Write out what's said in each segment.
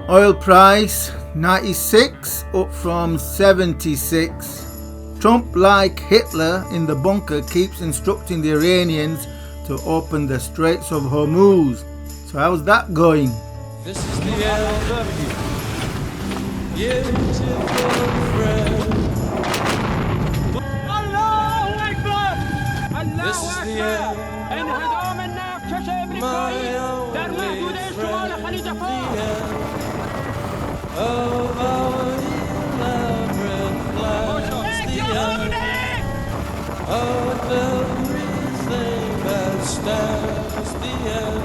Oil price 96 up from 76. Trump, like Hitler in the bunker, keeps instructing the Iranians to open the Straits of Hormuz. So how's that going? This is the end, beautiful friend. Allahu Akbar! This Allahu is the Akbar! end, انهدام النفط امریکایی در محدوده شمال خلیج فارس. of our elaborate plans, the end of everything that stands, the end.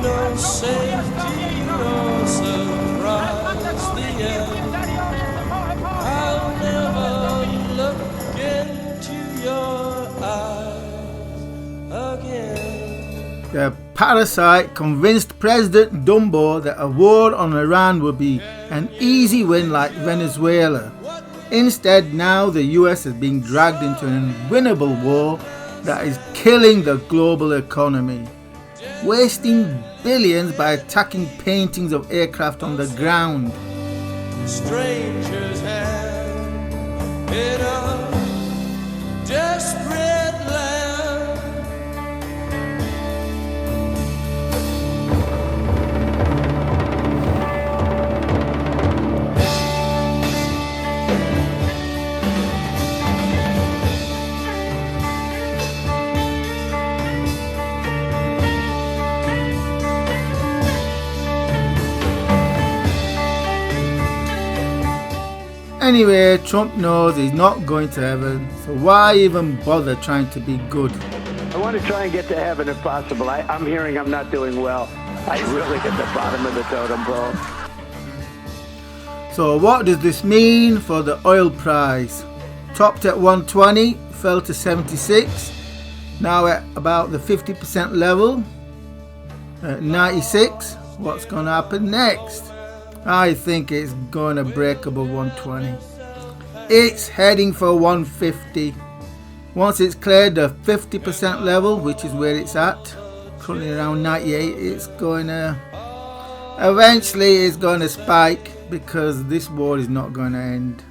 No safety, no surprise, the end. I'll never look into your eyes again. The parasite convinced President Dumbo that a war on Iran would be an easy win like Venezuela. Instead, now the US is being dragged into an unwinnable war that is killing the global economy, wasting billions by attacking paintings of aircraft on the ground. Strangers hand in a desperate land. Anyway, Trump knows he's not going to heaven, so why even bother trying to be good? I want to try and get to heaven if possible. I'm hearing I'm not doing well. I really hit the bottom of the totem pole. So what does this mean for the oil price? Topped at 120, fell to 76, now at about the 50% level, at 96. What's going to happen next? I think it's going to break above 120. It's heading for 150. Once it's cleared the 50% level, which is where it's at, currently around 98, it's going to spike because this war is not going to end.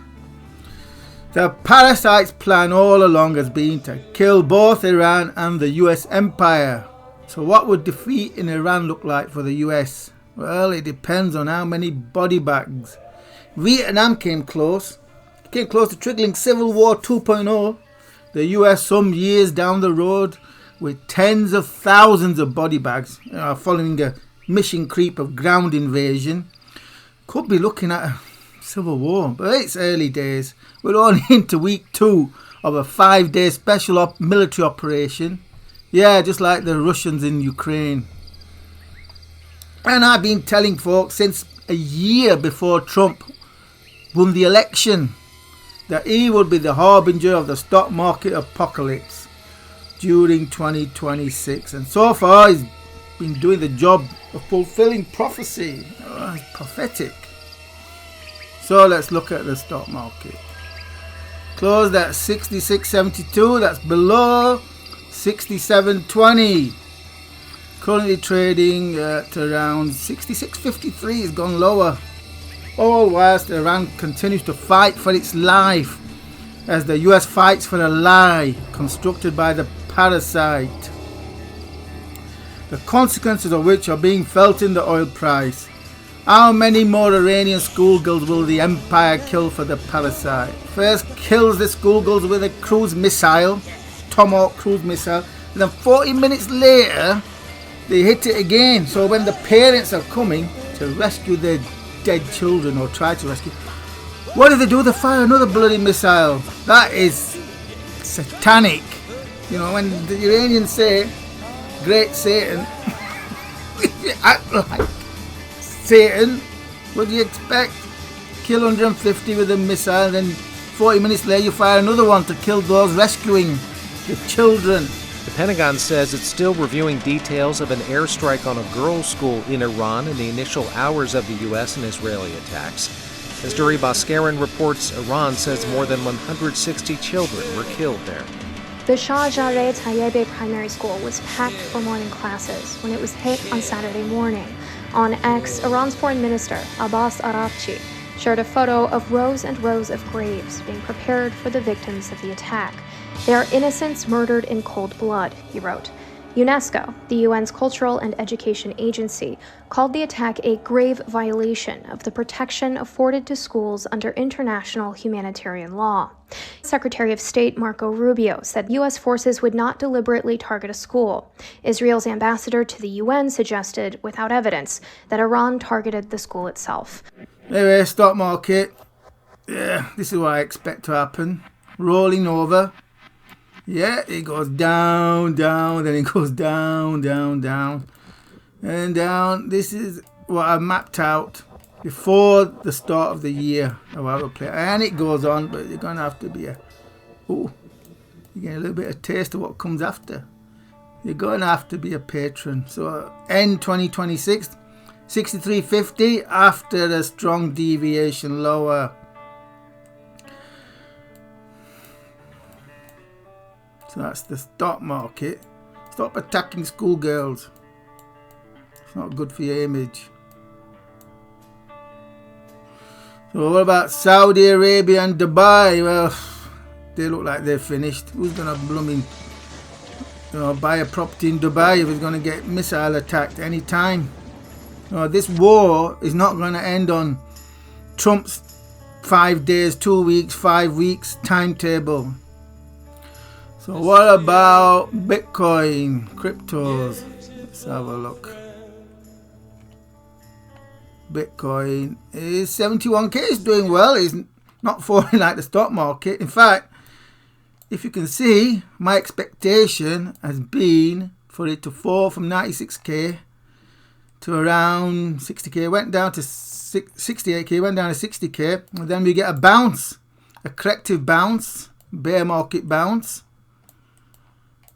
The parasite's plan all along has been to kill both Iran and the US empire. So what would defeat in Iran look like for the US? Well, it depends on how many body bags. Vietnam came close to triggering Civil War 2.0. The US some years down the road with tens of thousands of body bags following a mission creep of ground invasion. Could be looking at a civil war, but it's early days. We're only into week 2 of a 5-day special military operation. Yeah, just like the Russians in Ukraine. And I've been telling folks since a year before Trump won the election that he would be the harbinger of the stock market apocalypse during 2026. And so far he's been doing the job of fulfilling prophecy. It's prophetic. So let's look at the stock market. Closed at 66.72. That's below 67.20. Currently trading at around 66.53. It's gone lower. All whilst Iran continues to fight for its life as the US fights for a lie constructed by the parasite, the consequences of which are being felt in the oil price. How many more Iranian schoolgirls will the empire kill for the parasite? First kills the schoolgirls with a cruise missile, Tomahawk cruise missile, and then 40 minutes later they hit it again. So when the parents are coming to rescue their dead children or try to rescue, what do? They fire another bloody missile. That is satanic. You know, when the Iranians say, "Great Satan," if you act like Satan, what do you expect? Kill 150 with a missile, then 40 minutes later you fire another one to kill those rescuing the children. The Pentagon says it's still reviewing details of an airstrike on a girls' school in Iran in the initial hours of the U.S. and Israeli attacks. As Duri Bhaskaran reports, Iran says more than 160 children were killed there. The Shahjareh Tayyebe Primary School was packed for morning classes when it was hit on Saturday morning. On X, Iran's foreign minister, Abbas Araghchi, shared a photo of rows and rows of graves being prepared for the victims of the attack. They are innocents murdered in cold blood, he wrote. UNESCO, the UN's cultural and education agency, called the attack a grave violation of the protection afforded to schools under international humanitarian law. Secretary of State Marco Rubio said U.S. forces would not deliberately target a school. Israel's ambassador to the UN suggested, without evidence, that Iran targeted the school itself. Anyway, stock market. Yeah, this is what I expect to happen. Rolling over. Yeah, it goes down, down, then it goes down, down, down, and down. This is what I mapped out before the start of the year of how to play. And it goes on, but you're going to have to be you get a little bit of taste of what comes after. You're going to have to be a patron. So end 2026, 63.50 after a strong deviation lower. So that's the stock market. Stop attacking schoolgirls. It's not good for your image. So what about Saudi Arabia and Dubai? Well, they look like they're finished. Who's going to buy a property in Dubai if it's going to get missile attacked any time? This war is not going to end on Trump's 5 days, 2 weeks, 5 weeks timetable. So what about Bitcoin, cryptos? Let's have a look. Bitcoin is 71k. It's doing well. It's not falling like the stock market. In fact, if you can see, my expectation has been for it to fall from 96k to around 60k. It went down to 68k, went down to 60k, and then we get a bounce, a corrective bounce, bear market bounce,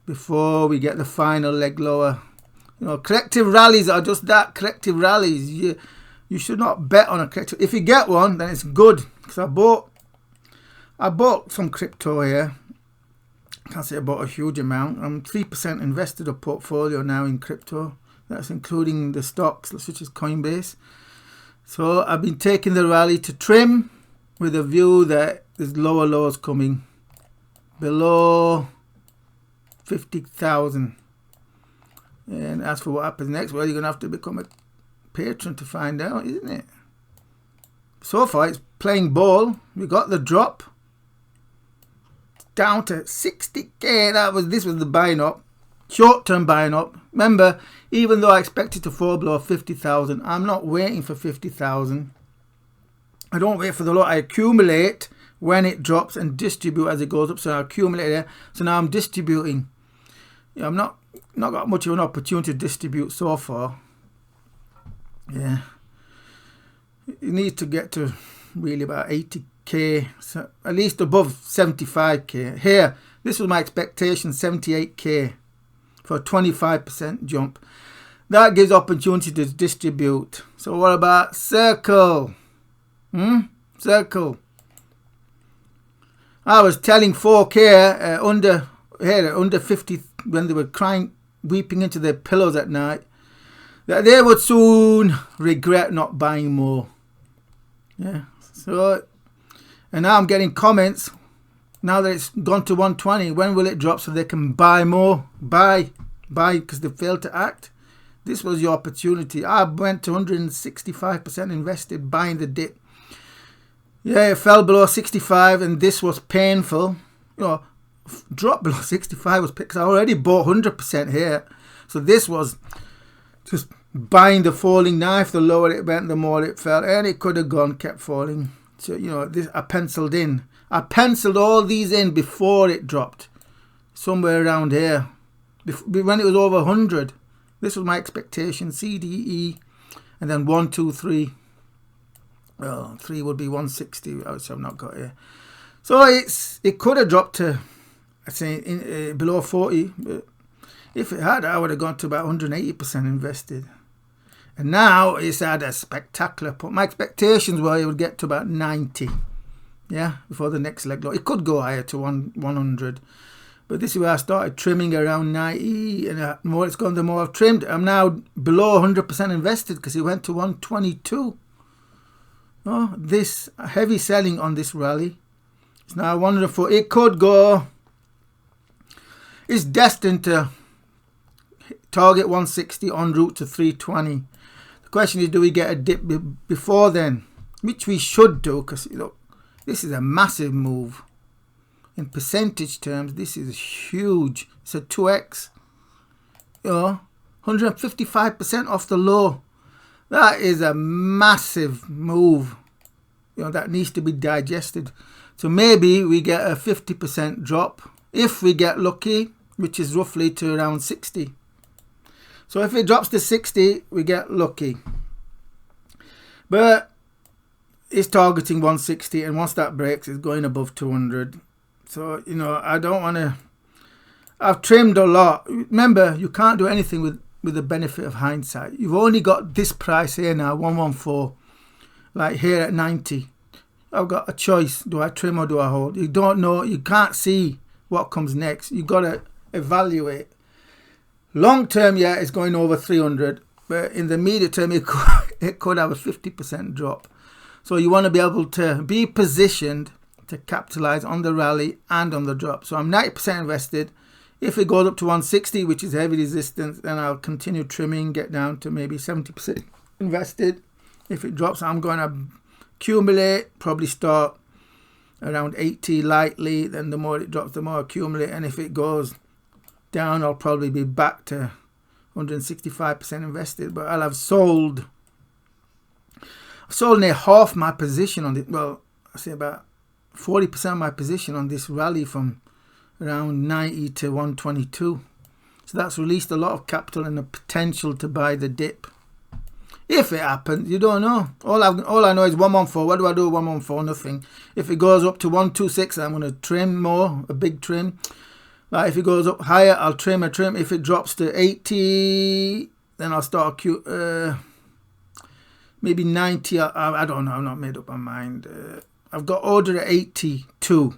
before we get the final leg lower. Corrective rallies are just that, corrective rallies. You should not bet on a corrective. If you get one, then it's good. Because I bought some crypto here. I can't say I bought a huge amount. I'm 3% invested a portfolio now in crypto. That's including the stocks such as Coinbase. So I've been taking the rally to trim with a view that there's lower lows coming. Below 50,000. And as for what happens next, well, you're going to have to become a patron to find out, isn't it? So far, it's playing ball. We got the drop. Down to 60k. This was the buying up. Short-term buying up. Remember, even though I expected to fall below 50,000, I'm not waiting for 50,000. I don't wait for the lot. I accumulate when it drops and distribute as it goes up. So I accumulate there. So now I'm distributing. I'm not got much of an opportunity to distribute so far. Yeah, you need to get to really about 80k, so at least above 75k. Here, this was my expectation, 78k for a 25% jump. That gives opportunity to distribute. So what about Circle? Circle. I was telling 4k under 50 when they were crying, weeping into their pillows at night, that they would soon regret not buying more. Yeah. So, and now I'm getting comments now that it's gone to 120. When will it drop so they can buy more? Buy because they failed to act. This was your opportunity. I went to 165% invested buying the dip. Yeah, it fell below 65 and this was painful. Drop below 65 was because I already bought 100% here. So this was just buying the falling knife. The lower it went, the more it fell. And it could have gone, kept falling. So, this I penciled in. I penciled all these in before it dropped. Somewhere around here. When it was over 100. This was my expectation. C, D, E. And then 1, 2, 3. Well, 3 would be 160, which I've not got here. So it could have dropped to, I'd say, below 40. But if it had, I would have gone to about 180% invested. And now it's had a spectacular put. My expectations were it would get to about 90. Yeah, before the next leg low. It could go higher to 100. But this is where I started trimming around 90, and the more it's gone, the more I've trimmed. I'm now below 100% invested because it went to 122. Oh, this heavy selling on this rally. It's now 104. It could go. It's destined to target 160 en route to 320. The question is, do we get a dip before then? Which we should do, because look, this is a massive move. In percentage terms, this is huge. It's a 2x. 155% off the low. That is a massive move. That needs to be digested. So maybe we get a 50% drop if we get lucky, which is roughly to around 60. So if it drops to 60, we get lucky. But it's targeting 160, and once that breaks, it's going above 200. So, I don't want to... I've trimmed a lot. Remember, you can't do anything with the benefit of hindsight. You've only got this price here now, 114. Like here at 90. I've got a choice. Do I trim or do I hold? You don't know. You can't see what comes next. You've got to evaluate. Long term, yeah, it's going over 300. But in the medium term, it could have a 50% drop. So you want to be able to be positioned to capitalize on the rally and on the drop. So I'm 90% invested. If it goes up to 160, which is heavy resistance, then I'll continue trimming, get down to maybe 70% invested. If it drops, I'm going to accumulate, probably start around 80 lightly. Then the more it drops, the more I accumulate. And if it goes down, I'll probably be back to 165% invested. But I'll have sold near half my position on it. Well, I say about 40% of my position on this rally from around 90 to 122. So that's released a lot of capital and the potential to buy the dip. If it happens, you don't know. All I know is 114. What do I do with 114? Nothing. If it goes up to 126, I'm going to trim more, a big trim. Like if it goes up higher, I'll trim a trim. If it drops to 80, then I'll start maybe 90. I don't know. I've not made up my mind. I've got order at 82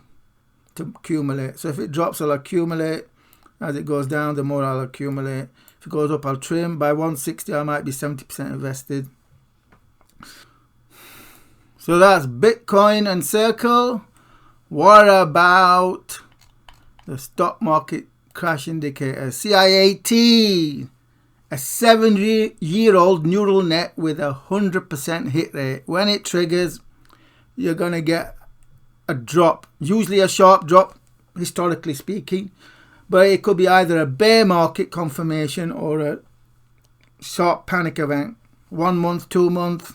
to accumulate. So if it drops, I'll accumulate. As it goes down, the more I'll accumulate. If it goes up, I'll trim. By 160, I might be 70% invested. So that's Bitcoin and Circle. What about the stock market crash indicator? CIAT, a 7-year-old neural net with 100% hit rate. When it triggers, you're going to get a drop, usually a sharp drop, historically speaking. But it could be either a bear market confirmation or a sharp panic event. 1 month, 2 months.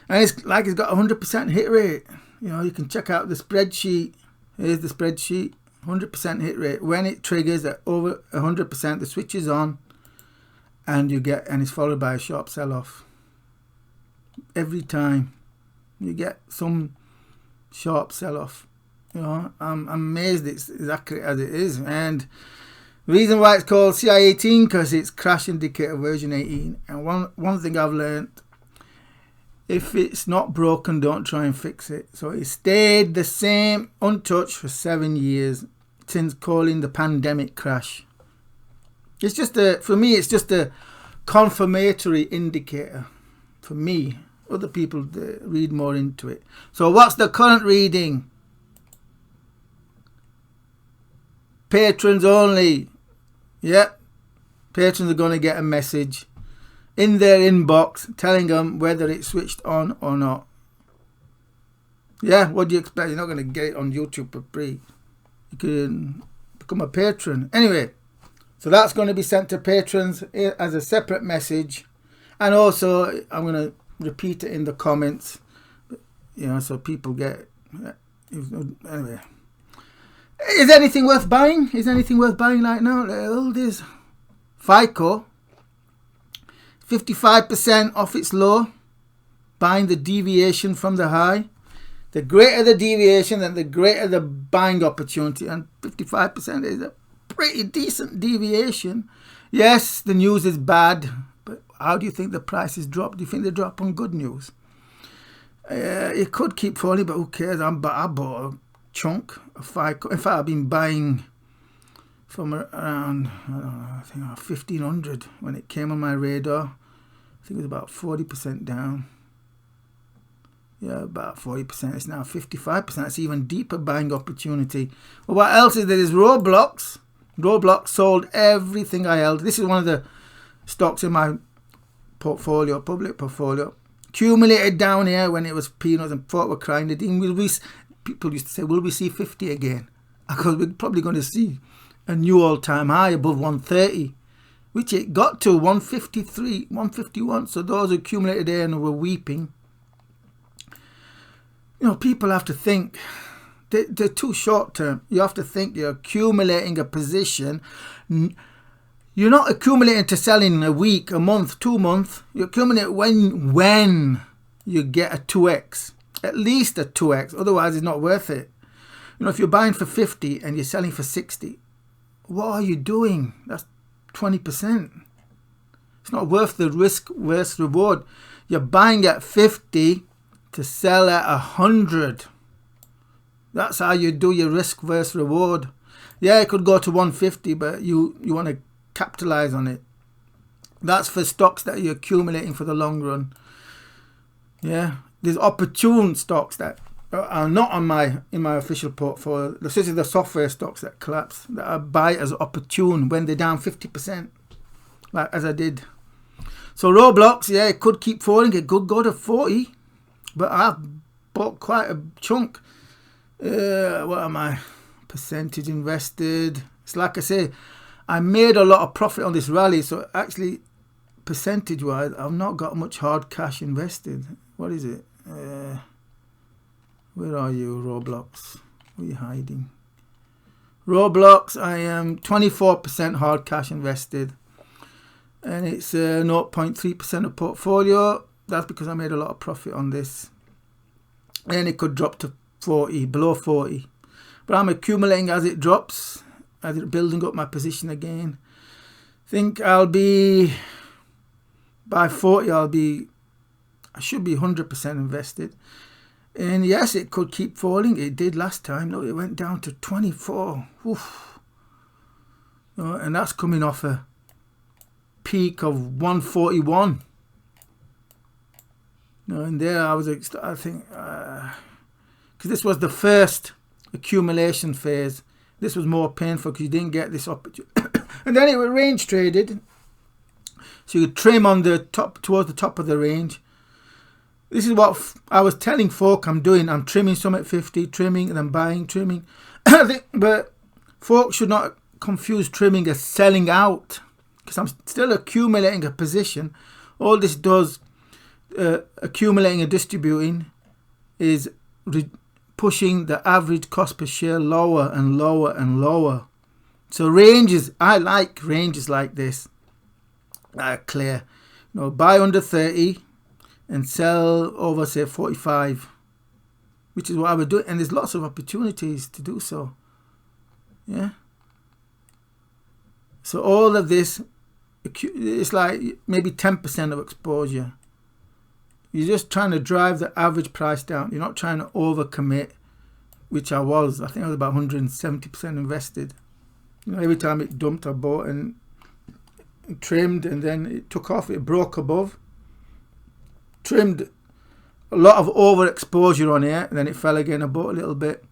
And it's like it's got 100% hit rate. You can check out the spreadsheet. Here's the spreadsheet. 100% hit rate. When it triggers at over 100%, the switch is on. And it's followed by a sharp sell-off. Every time you get some sharp sell-off. I'm amazed it's as accurate as it is. And the reason why it's called CI18, because it's crash indicator version 18. And one thing I've learned, if it's not broken, don't try and fix it. So it stayed the same, untouched for 7 years since calling the pandemic crash. It's just for me, it's just a confirmatory indicator. For me, other people read more into it. So what's the current reading? Patrons only. Yep. Patrons are going to get a message in their inbox telling them whether it's switched on or not. Yeah, what do you expect? You're not going to get it on YouTube for free. You can become a patron. Anyway, so that's going to be sent to patrons as a separate message. And also, I'm going to repeat it in the comments. So people get... Anyway. Is anything worth buying? Is anything worth buying right now? All this FICO, 55% off its low, buying the deviation from the high. The greater the deviation, then the greater the buying opportunity. And 55% is a pretty decent deviation. Yes, the news is bad, but how do you think the prices drop? Do you think they drop on good news? It could keep falling, but who cares? I bought chunk of FICO. In fact, I've been buying from around, I don't know, I think 1500 when it came on my radar. I think it was about 40% down. Yeah, about 40%. It's now 55%. It's even deeper buying opportunity. Well, what else is there? Is Roblox. Roblox sold everything I held. This is one of the stocks in my portfolio, public portfolio. Accumulated down here when it was peanuts and thought we're crying. People used to say, will we see 50 again? Because we're probably going to see a new all-time high above 130, which it got to 153, 151. So those who accumulated there and were weeping. You know, people have to think. They're too short term. You have to think you're accumulating a position. You're not accumulating to sell in a week, a month, 2 months. You accumulate when you get a 2x. At least a 2x. Otherwise, it's not worth it. You know, if you're buying for 50 and you're selling for 60, what are you doing? That's 20%. It's not worth the risk versus reward. You're buying at 50 to sell at 100. That's how you do your risk versus reward. Yeah, it could go to 150, but you want to capitalize on it. That's for stocks that you're accumulating for the long run. Yeah, there's opportune stocks that are not on in my official portfolio. This is the software stocks that collapse, that I buy as opportune when they're down 50%, like as I did. So Roblox, yeah, it could keep falling. It could go to 40, but I've bought quite a chunk. What am I? Percentage invested. It's like I say, I made a lot of profit on this rally. So actually, percentage-wise, I've not got much hard cash invested. What is it? Where are you, Roblox? Where are you hiding? Roblox, I am 24% hard cash invested. And it's 0.3% of portfolio. That's because I made a lot of profit on this. And it could drop to 40, below 40. But I'm accumulating as it drops, as it's building up my position again. Think I'll be, by 40, I should be 100% invested. And yes, it could keep falling. It did last time. Look, it went down to 24. Oof. And that's coming off a peak of 141. And there I think, because this was the first accumulation phase. This was more painful because you didn't get this opportunity. And then it was range traded. So you trim on the top, towards the top of the range. This is what I was telling folk I'm doing. I'm trimming some at 50, trimming, and then buying, trimming. But folks should not confuse trimming as selling out, because I'm still accumulating a position. All this does, accumulating and distributing, is pushing the average cost per share lower and lower and lower. So ranges, I like ranges like this. Clear. You know, buy under 30 and sell over, say, 45, which is what I would do. And there's lots of opportunities to do so. Yeah. So all of this, it's like maybe 10% of exposure. You're just trying to drive the average price down. You're not trying to overcommit, which I was. I think I was about 170% invested. You know, every time it dumped, I bought and trimmed, and then it took off. It broke above. Trimmed a lot of overexposure on here, and then it fell again. I bought a little bit.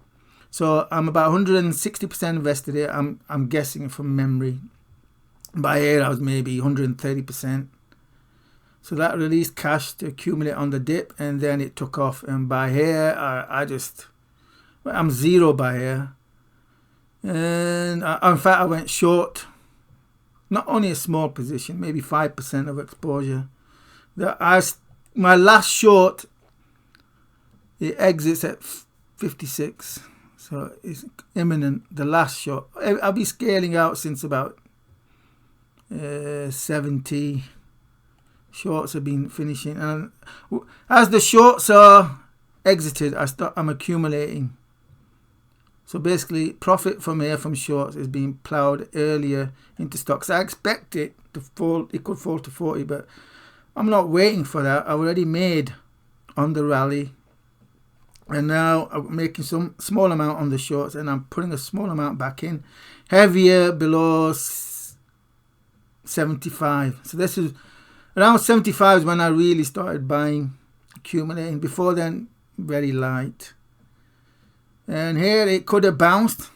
So I'm about 160% invested here. I'm guessing from memory. By here, I was maybe 130%. So that released cash to accumulate on the dip, and then it took off. And by here, I'm zero by here. And in fact, I went short. Not only a small position, maybe 5% of exposure. My last short, it exits at 56. So it's imminent, the last short. I'll be scaling out since about 70. Shorts have been finishing, and as the shorts are exited, I'm accumulating. So basically, profit from here from shorts is being ploughed earlier into stocks. I expect it to fall. It could fall to 40, but I'm not waiting for that. I already made on the rally And now I'm making some small amount on the shorts, and I'm putting a small amount back in. Heavier below 75. So this is around 75 is when I really started buying, accumulating. Before then, very light. And here it could have bounced.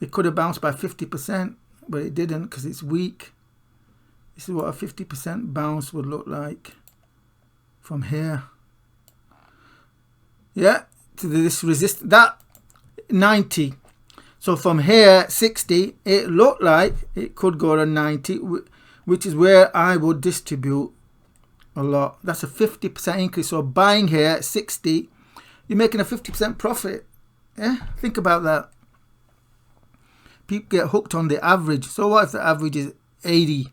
It could have bounced by 50%, but it didn't because it's weak. This is what a 50% bounce would look like from here. Yeah, to this resist that 90. So from here 60, it looked like it could go to 90, which is where I would distribute a lot. That's a 50% increase. So buying here at 60, you're making a 50% profit. Yeah, think about that. People get hooked on the average. So what if the average is 80?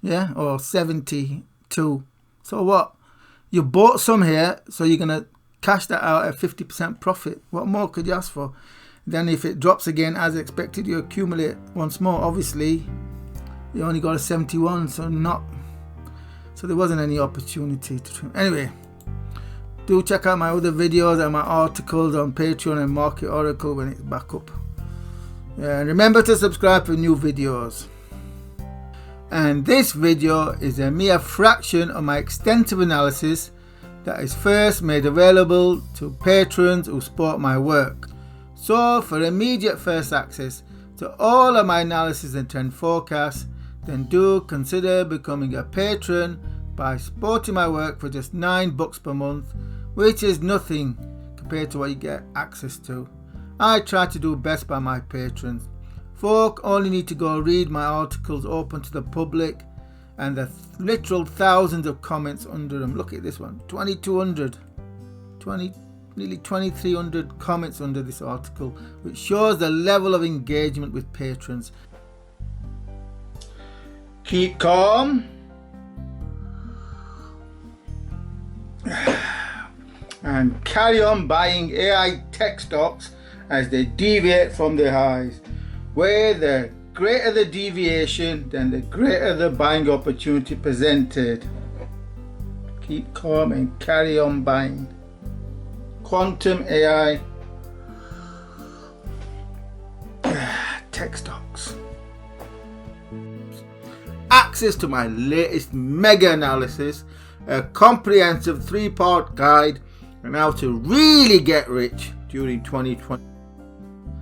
Yeah, or 72? So what? You bought some here, so you're going to cash that out at 50% profit. What more could you ask for? Then if it drops again as expected, you accumulate once more. Obviously, you only got a 71, so there wasn't any opportunity to. Anyway, do check out my other videos and my articles on Patreon and Market Oracle when it's back up. And remember to subscribe for new videos. And this video is a mere fraction of my extensive analysis that is first made available to patrons who support my work. So for immediate first access to all of my analysis and trend forecasts, then do consider becoming a patron by supporting my work for just $9 per month, which is nothing compared to what you get access to. I try to do best by my patrons. Folk only need to go read my articles open to the public and the literal thousands of comments under them. Look at this one, 2,200, nearly 2,300 comments under this article, which shows the level of engagement with patrons. Keep calm and carry on buying AI tech stocks as they deviate from their highs. Where the greater the deviation, then the greater the buying opportunity presented. Keep calm and carry on buying. Quantum AI tech stocks. Access to my latest mega analysis, a comprehensive 3-part guide on how to really get rich during 2020.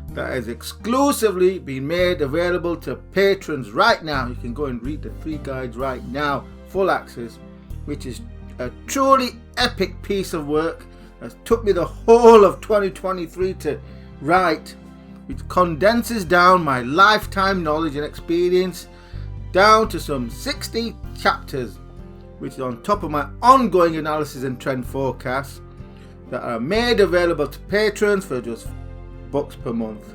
That has exclusively been made available to patrons right now. You can go and read the 3 guides right now, full access, which is a truly epic piece of work that took me the whole of 2023 to write, which condenses down my lifetime knowledge and experience down to some 60 chapters, which is on top of my ongoing analysis and trend forecasts that are made available to patrons for just $1 per month.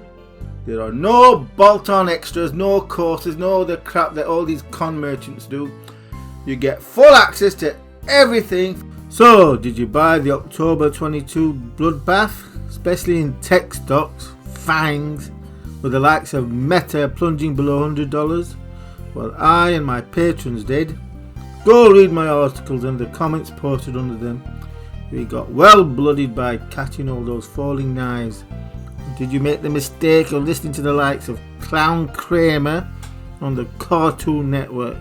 There are no bolt-on extras, no courses, no other crap that all these con merchants do. You get full access to everything. So, did you buy the October 22 bloodbath, especially in tech stocks, FANGs, with the likes of Meta plunging below $100? Well, I and my patrons did. Go read my articles and the comments posted under them. We got well blooded by catching all those falling knives. Did you make the mistake of listening to the likes of Clown Kramer on the Cartoon Network,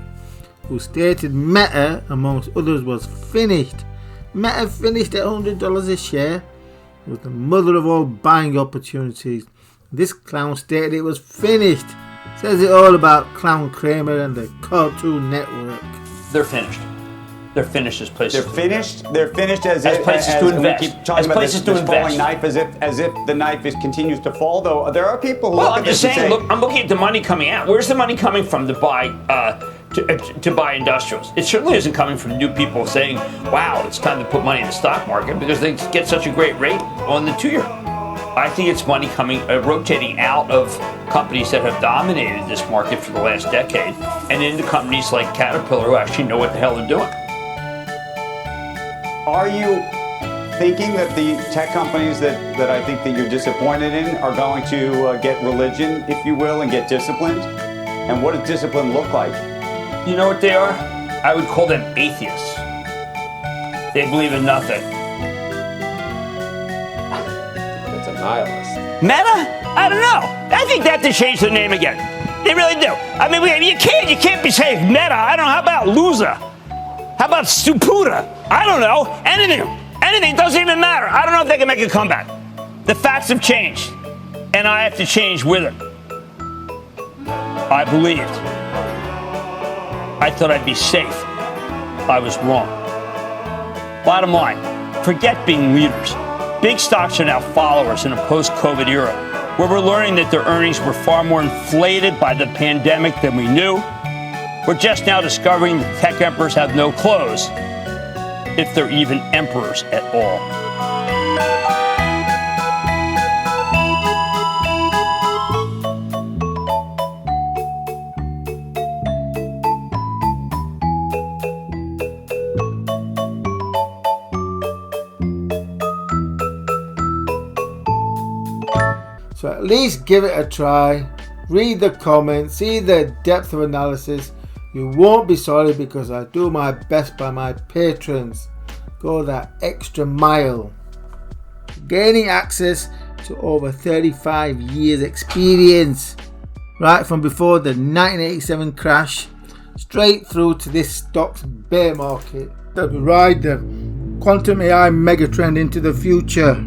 who stated Meta, amongst others, was finished? Meta finished at $100 a share. It was the mother of all buying opportunities. This clown stated it was finished. Says it all about Clown Kramer and the Cartoon Network. They're finished. They're finished as places. They're finished. They're finished as places to invest. We keep talking about this falling knife, as if the knife continues to fall. Though there are people who well, look I'm at just this saying. and say, Look, I'm looking at the money coming out. Where's the money coming from to buy to buy industrials? It certainly isn't coming from new people saying, "Wow, it's time to put money in the stock market," because they get such a great rate on the 2-year. I think it's money coming rotating out of companies that have dominated this market for the last decade and into companies like Caterpillar who actually know what the hell they're doing. Are you thinking that the tech companies that I think that you're disappointed in are going to get religion, if you will, and get disciplined? And what does discipline look like? You know what they are? I would call them atheists. They believe in nothing. nihilist. Meta? I don't know. I think they have to change the name again. They really do. I mean, you can't be saying Meta. I don't know. How about loser? How about stupuda? I don't know. Anything doesn't even matter. I don't know if they can make a comeback. The facts have changed, and I have to change with it. I believed. I thought I'd be safe. I was wrong. Bottom line, forget being leaders. Big stocks are now followers in a post-COVID era, where we're learning that their earnings were far more inflated by the pandemic than we knew. We're just now discovering that tech emperors have no clothes, if they're even emperors at all. So at least give it a try, read the comments, see the depth of analysis. You won't be sorry because I do my best by my patrons. Go that extra mile. Gaining access to over 35 years experience. Right from before the 1987 crash, straight through to this stock's bear market. That we ride the quantum AI megatrend into the future.